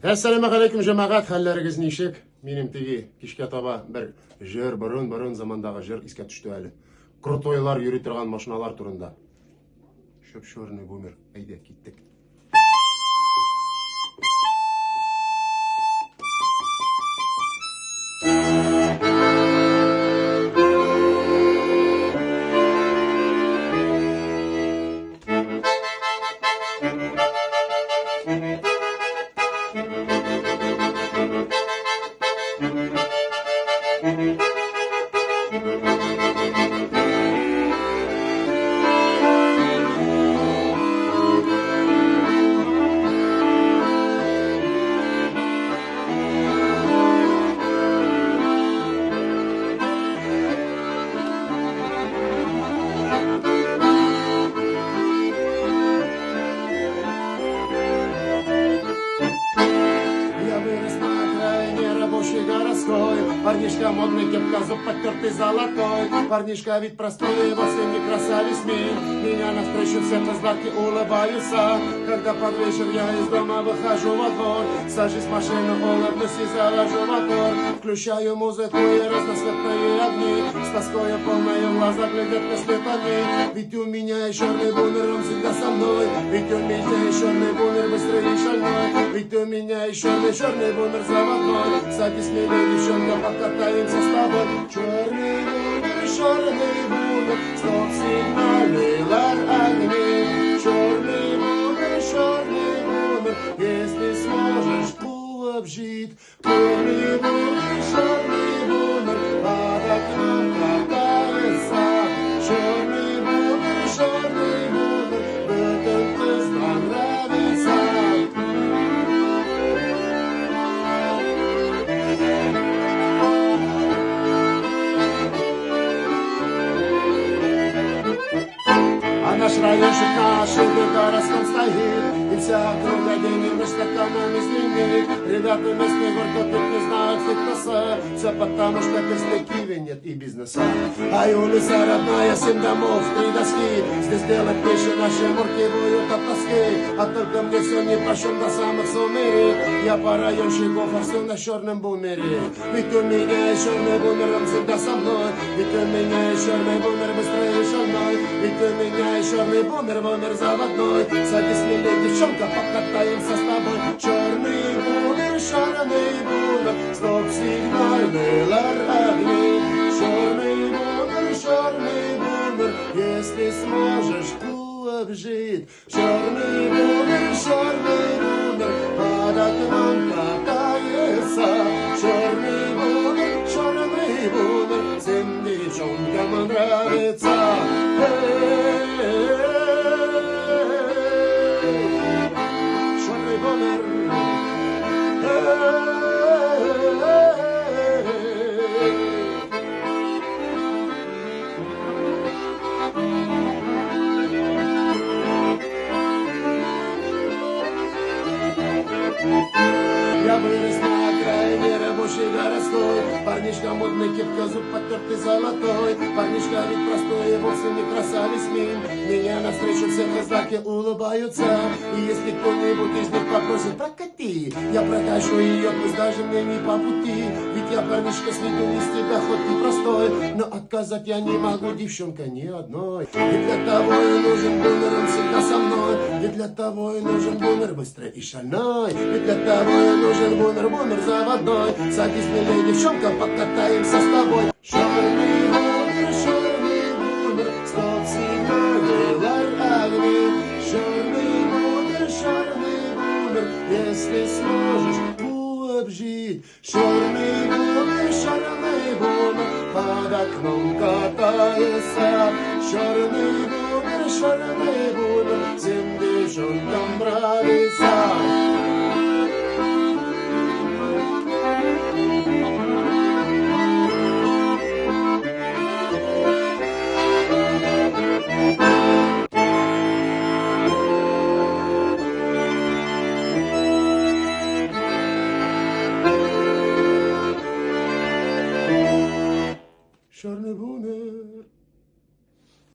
Assalamu alaikum cemaat, hallarınız nişip? Benim tegi kişke taba bir jör burun zamandağı jör iske düştü әлі. Krotoylar yürü тұрған машиналар турында. Шөп шөріне бөмір. Айда кеттік. Парнишка модный, кепка, зуб потертый золотой. Парнишка вид простой, вовсе не красавец мин. Меня навстречу все раздатки улыбаются. Когда под вечер я из дома выхожу во двор, сажусь в машину, улыбнусь и завожу мотор. Включаю музыку и разноцветные огни. С тоскою полные глаза глядят на слепоты. Ведь у меня и черный бумер, он всегда со мной. Ведь у меня и черный бумер, быстрый и шальной. Ведь у меня и черный бумер заводной. Садись, милая девчонка, покатаемся с тобой. Черный бумер, стоп сигнальный огни. Черный бумер, если сможешь, обжит. Черный бумер, под окном катается. Черный бумер, в этом тест понравится. А наш райончик на ошибке городском стоит. И вся округа денег стаканами звенит. Ребята местные горько пить не знают фитнеса. Все потому, что без Киеве нет и бизнеса. А улица родная, 7 домов, 3 доски. Здесь делать пищу, наши мурки будут от тоски. А только мне все не пошел до самых сумерек. Я по райончику форсю на черном бумере. Ведь у меня и черный бумер, он всегда со мной. Ведь у меня и черный бумер, быстрее шальной. Ведь у меня и черный бумер, заводной. Садись, милая девчонка, покатаемся с тобой. Черный бумер, стоп сигнальный огни. Черный бумер, если сможешь, обжит. Черный бумер, под окном катается. Черный бумер, всем девчонкам нравится. Черный бумер. Я вырос на окраине рабочей городской. Парнишка модный, кепка, зуб потертый золотой. Парнишка ведь простой, и вовсе не красавец мин. Меня навстречу все казаки улыбаются. И если кто-нибудь из них попросит прокати, я прокачу ее, пусть даже мне не по пути. Ведь я парнишка с виду из тебя хоть и простой, но отказать я не могу, девчонка, ни одной. Ведь для того и нужен бумер, он всегда со мной. Ведь для того и нужен бумер, быстрый и шальной. Ведь для того и нужен бумер заводной. Садись, милая девчонка, покатаемся с тобой. Черный бумер, стоп сигнальный огни. Черный бумер, если сможешь, обжить. Черный бумер, под окном катается. Черный бумер,